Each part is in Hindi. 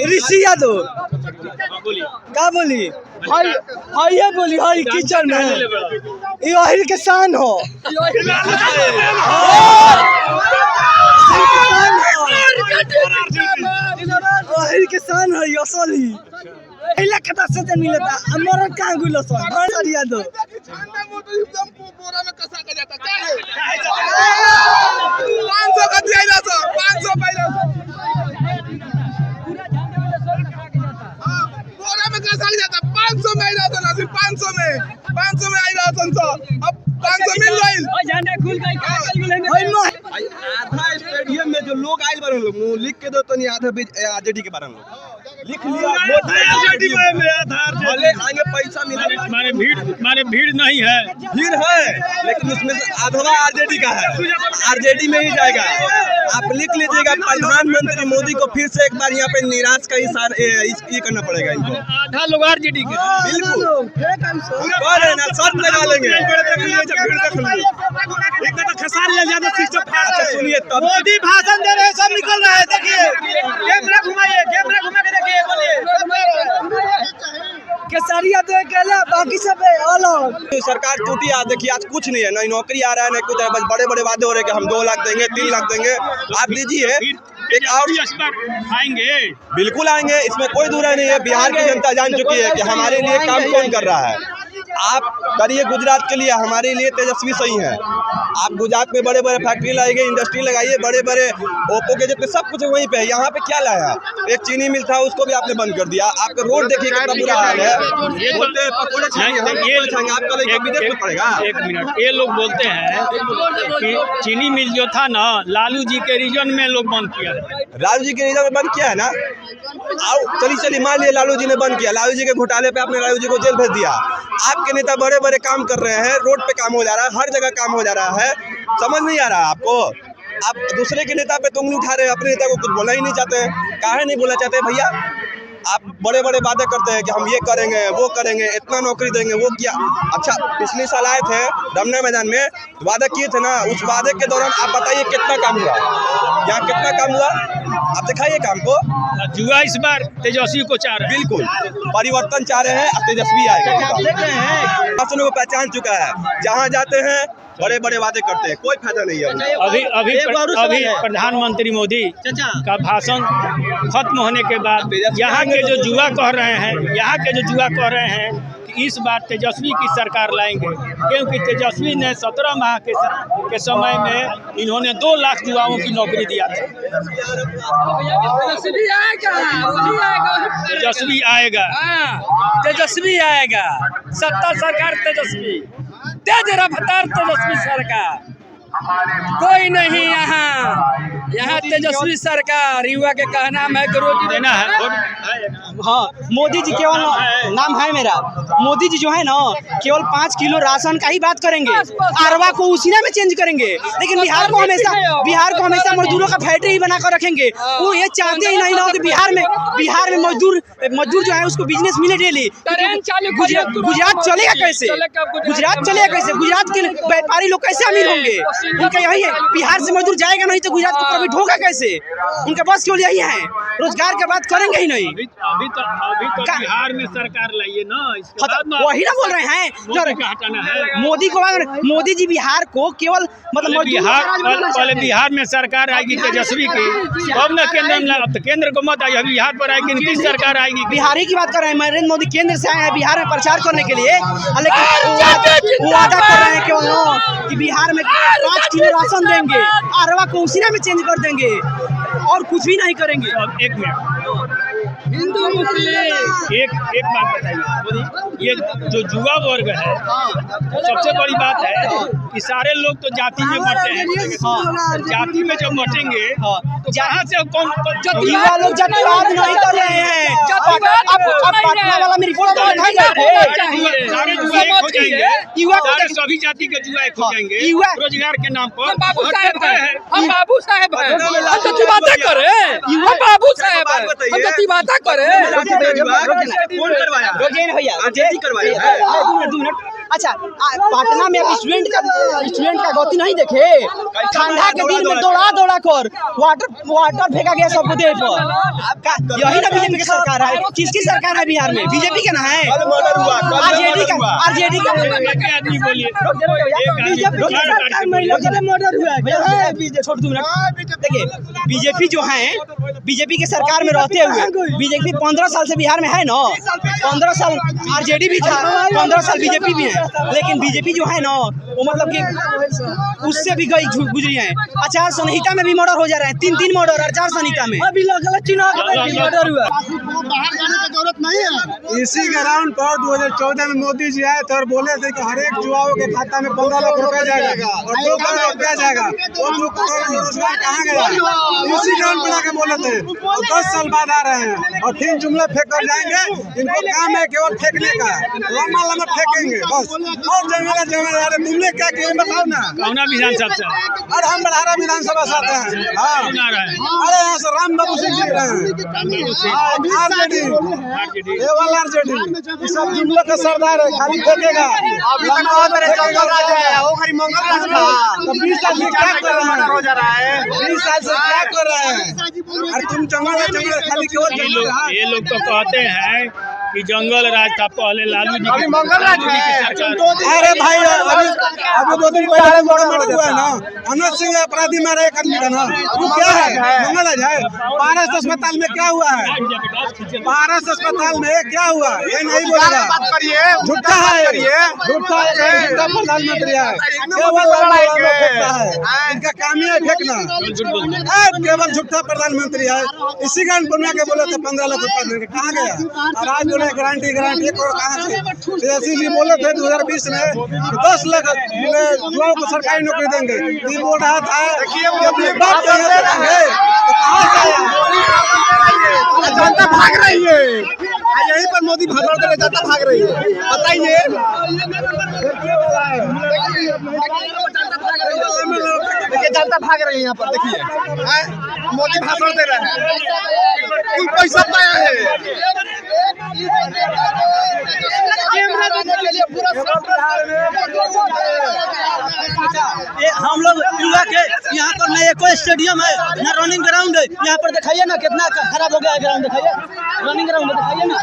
ऋषि यादव का बोली हाय ये बोली हाय किचन में ये किसान हो किसान है असली पहला कथा से मिलता हमारा कहां गुलो सन हर यादव बोरा में कसा के जाता चाहे 500 का दिया जाता 500 पहले बोरा में कसा के जाता 500 में जाता ना सिर्फ 500 में आई रहा संसा अब 500 मिल गई ओए झंडा खुल गई आधा स्टेडियम में जो लोग आइल बारे लोग लिख के दो तो नहीं आधा आरजेडी के बारे में लिख लिया आरजेडी में आधार भले आगे पैसा मिला माने भीड़ नहीं है भीड़ है लेकिन उसमें से आधा आरजेडी का है आरजेडी में ही जाएगा आप लिख लीजिएगा प्रधानमंत्री मोदी को फिर से एक बार यहाँ पे निराश का ये करना पड़ेगा इनको आधा लोग आरजेडी के बिल्कुल शर्त लगा लेंगे खसार ले ज्यादा सिस्टम सुनिए मोदी भाषण दे रहे हैं सब निकल रहा है देखिए कैमरा घुमा के देखिए बोलिए केसरिया तो अकेला बाकी सब अलग सरकार टूटी देखिए आज कुछ नहीं है ना नौकरी आ रहा है ना कुछ है बस बड़े बड़े वादे हो रहे हैं कि हम 2 लाख देंगे 3 लाख देंगे आप दीजिए एक और आएंगे बिल्कुल आएंगे इसमें कोई दूरा नहीं है बिहार की जनता जान चुकी है कि हमारे लिए काम कौन कर रहा है आप करिए गुजरात के लिए हमारे लिए तेजस्वी सही है आप गुजरात में बड़े बड़े फैक्ट्री लगाइए इंडस्ट्री लगाइए बड़े बड़े ओप्पो के जितने सब कुछ वहीं पे है यहाँ पे क्या लाया एक चीनी मिल था उसको भी आपने बंद कर दिया आपका रोड देखिए कितना बुरा हाल है बोलते पकौड़े खाएंगे आपका विदेश में पड़ेगा 1 मिनट ये लोग बोलते हैं कि चीनी मिल जो था ना लालू जी के रीजन में लोग बंद किया लालू जी के रीजन में बंद किया है ना आओ चलिए मान लिया लालू जी ने बंद किया लालू जी के घोटाले पे आपने लालू जी को जेल भेज दिया आपके नेता बड़े बड़े काम कर रहे हैं रोड पे काम हो जा रहा है हर जगह काम हो जा रहा है समझ नहीं आ रहा आपको आप दूसरे के नेता पे तो उंगली उठा रहे हैं अपने नेता को कुछ बोलना ही नहीं चाहते काहे नहीं बोलना चाहते भैया आप बड़े बड़े वादे करते हैं कि हम ये करेंगे वो करेंगे इतना नौकरी देंगे वो किया अच्छा पिछले साल आए थे रमना मैदान में वादा किए थे ना उस वादे के दौरान आप बताइए कितना काम हुआ यहाँ कितना काम हुआ आप दिखाइए काम को जुआ इस बार तेजस्वी को चाह रहे हैं बिल्कुल परिवर्तन चाह रहे हैं तेजस्वी आएगा को पहचान चुका है जहाँ जाते हैं बड़े बड़े वादे करते हैं कोई फायदा नहीं है अभी प्रधानमंत्री मोदी का भाषण खत्म होने के बाद यहाँ के जो जुआ कह रहे हैं कि इस बार तेजस्वी की सरकार लाएंगे क्योंकि तेजस्वी ने 17 माह के समय में इन्होंने 2 लाख युवाओं की नौकरी दिया था तेजस्वी आएगा सत्ता सरकार तेजस्वी तेज रफ्तार तेजस्वी सरकार कोई नहीं यहाँ तेजस्वी सरकार युवा के कहना है कि रोटी देना है हाँ मोदी जी केवल नाम है मेरा मोदी जी जो है ना केवल 5 किलो राशन का ही बात करेंगे अरवा को उसीना में चेंज करेंगे लेकिन बिहार को हमेशा मजदूरों का फैक्ट्री ही बनाकर रखेंगे वो ये चाहते ही नहीं ना कि बिहार में मजदूर जो है उसको बिजनेस मिले डेली गुजरात चलेगा कैसे गुजरात के व्यापारी लोग कैसे अमीर होंगे उनका यही है बिहार से मजदूर जाएगा नहीं तो गुजरात को प्रॉफिट होगा कैसे उनका बस केवल यही है रोजगार की बात करेंगे ही नहीं अभी तो बिहार में सरकार लाइए ना वही ना बोल रहे हैं मोदी जी बिहार को केवल मतलब पहले बिहार में सरकार आएगी तेजस्वी की अब न केंद्र में अब तो केंद्र को मत आई अभी बिहार पर आएगी नीतीश सरकार आएगी बिहार ही की बात कर रहे हैं नरेंद्र मोदी केंद्र से आए हैं बिहार में प्रचार करने के लिए लेकिन वो वादा कर रहे हैं केवल कि बिहार में 5 किलो राशन देंगे अरवा को उसी में चेंज कर देंगे और कुछ भी नहीं करेंगे। अब 1 मिनट हिंदू मुस्लिम एक बात बताइए ये जो जुआ वर्ग है सबसे बड़ी बात है कि सारे लोग तो जाति में बंटे हैं जाति में जब बंटेंगे तो जहाँ से कौन युवा लोग जातिवाद नहीं कर रहे हैं पटना वाला मेरी युवा सभी जाति के जुआ एक हो जाएंगे रोजगार के नाम पर हम बाबू साहेब हैं हम बातें करें युवा बाबू साहेब हम बातें करें कौन करवाया भैया करवाया अच्छा पटना में अब स्टूडेंट का गति नहीं देखे, ठंडा के दिन में दौड़ा कर वाटर फेंका गया सबको देह पर। यही ना बीजेपी की सरकार है। किसकी सरकार है बिहार में? बीजेपी का ना है, आरजेडी का। आदमी बोलिए देखिए बीजेपी जो है, बीजेपी के सरकार में रहते हुए बीजेपी 15 साल से बिहार में है ना, 15 साल आरजेडी भी था, 15 साल बीजेपी भी है, लेकिन बीजेपी जो है ना वो मतलब कि उससे भी गई गुजरी है। आचार संहिता में भी मर्डर हो जा रहे हैं, 3 मर्डर आचार संहिता में। अभी चुनाव मर्डर हुआ। बाहर जाने की जरूरत नहीं है। इसी ग्राउंड पर 2014 में मोदी जी आए थे और बोले थे कि हर एक युवाओं के खाता में 15 लाख रुपया जाएगा और 2 करोड़ रुपया जाएगा। वो 2 करोड़ रोजगार कहाँ गया? इसी ग्राउंड पर आके बोले थे। और 10 साल बाद आ रहे हैं और 3 जुमला फेंक कर जाएंगे। इनको काम है केवल फेंकने का, लम्बा फेंकेंगे बस। और जंगल तुमने क्या किया बताओ ना। कौना विधानसभा से? और हम बड़हारा विधानसभा से आते हैं। हाँ अरे यहाँ से राम बाबू सिंह जी रहे हैं, आरजेडी सब जुमले का सरदार है, खाली फेंकेगा। तो 20 साल से क्या कर रहे हैं? 20 साल से क्या कर रहे हैं? और तुम जंगल खाली क्यों? ये लोग तो कहते हैं कि जंगल राज था पहले लालू जी अभी मंगल राज है। अरे भाई अभी 2 दिन पहले मर्डर हुआ है ना, अनुज सिंह अपराधी मारा एक आदमी का ना, वो क्या है? मंगल राज है। पारस अस्पताल में क्या हुआ है? पारस अस्पताल में क्या हुआ? ये नहीं बोलेगा, झूठा है, झूठा प्रधानमंत्री है, इनका काम ही है फेंकना, केवल झूठा प्रधानमंत्री है। इसी कारण बना के बोले थे 15 लाख रुपया देंगे, कहाँ गया? और आज बोले गारंटी 1 करोड़ कहाँ से? तेजस्वी जी बोले थे 2020 में 10 लाख युवाओं को सरकारी नौकरी देंगे। ये बोल रहा था कि अपनी बात देंगे, तो कहाँ से आया? जनता भाग रही है, यहीं पर मोदी भाग रहे, जनता भाग रही है। बताइए देखिए जनता भाग रही है यहाँ पर। देखिए मोदी भाषण दे रहे हैं, कुल पैसा पाया है। हम लोग युवा के यहाँ पर न एको स्टेडियम है, न रनिंग ग्राउंड है। यहाँ पर दिखाइए ना कितना खराब हो गया है ग्राउंड, दिखाइए रनिंग ग्राउंड दिखाइए ना।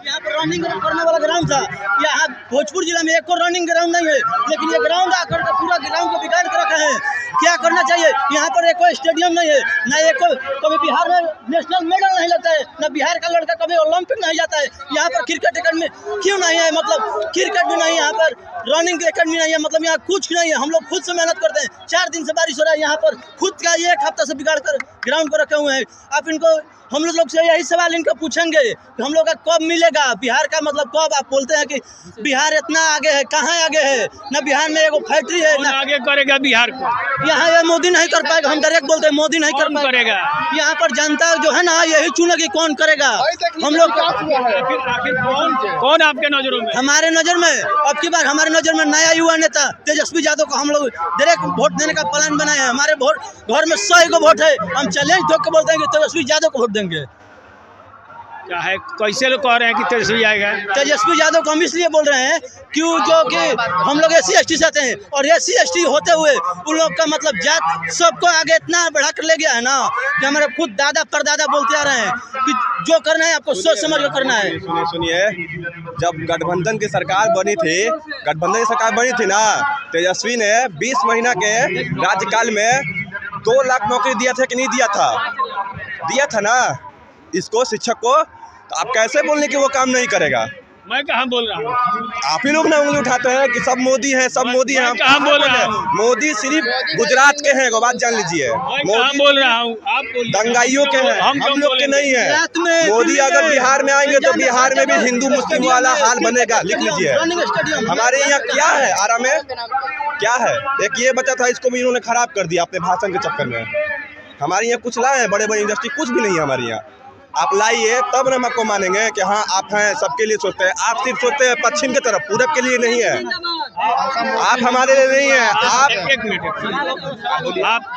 यहाँ पर रनिंग करने वाला ग्राउंड था, यहाँ भोजपुर जिला में एको रनिंग ग्राउंड नहीं है, लेकिन ये ग्राउंड आकर के पूरा ग्राउंड को बिगाड़ के रखा है। क्या करना चाहिए? यहाँ पर एको स्टेडियम नहीं है, न एको कभी बिहार में नेशनल मेडल नहीं लगता है, न बिहार का लड़का कभी ओलंपिक नहीं जाता है। यहाँ पर क्रिकेट एकेडमी क्यों नहीं है? मतलब क्रिकेट भी नहीं, यहाँ पर रनिंग एकेडमी नहीं है, मतलब यहाँ कुछ नहीं है। हम लोग खुद से मेहनत करते हैं, 4 दिन से बारिश हो रहा है, यहाँ पर खुद का 1 हफ्ता से बिगाड़ कर ग्राउंड को रखे हुए हैं। आप इनको हम लोग से यही सवाल इनको पूछेंगे कि हम लोग का कब मिलेगा बिहार का? मतलब कब? आप बोलते हैं कि बिहार इतना आगे है, कहाँ आगे है? न बिहार में एगो फैक्ट्री है, ना आगे करेगा बिहार को। यहाँ ये मोदी नहीं कर पाएगा, हम डायरेक्ट बोलते हैं मोदी नहीं कर करेगा। यहाँ पर जनता जो है ना यही चुनेगी कौन करेगा। हम लोग कौन आपके नजरों में? हमारे नजर में अब की बार हमारे नजर में नया युवा नेता तेजस्वी यादव को हम लोग डायरेक्ट वोट देने का प्लान बनाए हैं। हमारे घर में 100 गो वोट है, हम चैलेंज ठोक के बोलते हैं कि तेजस्वी यादव को वोट देंगे। क्या है, कैसे लोग कह रहे हैं कि तेजस्वी आएगा? तेजस्वी यादव को हम इसलिए बोल रहे हैं क्यों, जो कि हम लोग SC ST से आते हैं और SC ST होते हुए उन लोग का मतलब जात सबको आगे इतना बढ़ा कर ले गया है ना कि हमारे खुद दादा परदादा बोलते आ रहे हैं कि जो करना है आपको सोच समझ कर करना है। सुनिए, जब गठबंधन की सरकार बनी थी ना, तेजस्वी ने 20 महीना के राज्यकाल में 2 लाख नौकरी दिया था कि नहीं दिया था ना इसको, शिक्षक को। तो आप कैसे बोलने कि वो काम नहीं करेगा? मैं कहाँ बोल रहा हूँ? आप ही लोग ना उंगली उठाते हैं कि सब मोदी है, सब मोदी है। कहाँ बोल रहा हूँ? मोदी सिर्फ गुजरात के हैं, बात जान लीजिए। कहाँ बोल रहा हूँ? आप दंगाइयों के हैं, हम लोग के नहीं है। मोदी अगर बिहार में आएंगे तो बिहार में भी हिंदू मुस्लिम वाला हाल बनेगा, लिख लीजिए। हमारे यहाँ क्या है, आरा में क्या है? एक ये बचा था, इसको भी इन्होंने खराब कर दिया अपने भाषण के चक्कर में। हमारे यहाँ कुछ लाए हैं, बड़े बड़े इंडस्ट्री कुछ भी नहीं है हमारे यहाँ। आप लाइए तब ना आपको मानेंगे कि हाँ आप हैं, सबके लिए सोचते हैं। आप सिर्फ सोचते हैं पश्चिम की तरफ, पूरब के लिए नहीं है। आप हमारे लिए नहीं है। आप एक मिनट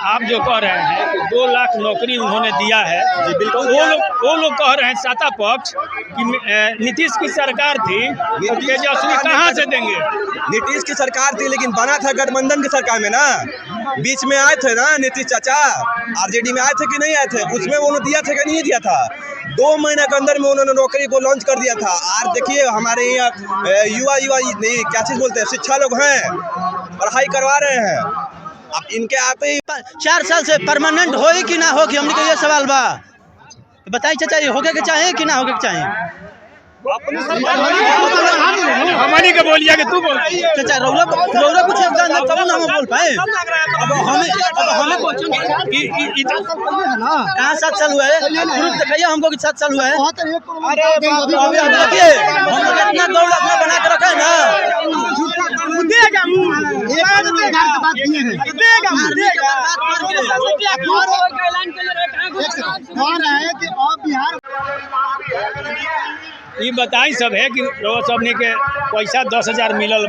आप जो कह रहे हैं कि 2 लाख नौकरी उन्होंने दिया है, वो लोग कह रहे हैं सत्ता पक्ष कि नीतीश की सरकार थी, तेजस्वी कहाँ से देंगे? नीतीश की सरकार थी लेकिन बना था गठबंधन की सरकार में ना, बीच में आए थे ना नीतीश चाचा, आरजेडी में आए थे कि नहीं आए थे, उसमें उन्होंने दिया था कि नहीं दिया था? 2 महीने के अंदर में उन्होंने नौकरी को लॉन्च कर दिया था। आज देखिए हमारे यहाँ युवा नहीं क्या चीज बोलते हैं, शिक्षा लोग हैं, पढ़ाई करवा रहे हैं। अब इनके आते ही 4 साल से परमानेंट हो कि ना हो कि हमने ये सवाल बा बताइए चाचा, ये होके के चाहे कि ना होके के चाहे? हमारी के बोलिए कि तू बोल चाचा रौला कुछ योगदान दे तब ना हम बोल पाए। अब हमें कहाँ 7 साल हुआ है? प्रूफ दिखाइए हमको कि 7 साल हुआ है। अभी देखिए हम लोग इतना दौड़ अपना बना के रखा है ना, ये बताई सब है कि सबने के पैसा 10,000 मिलल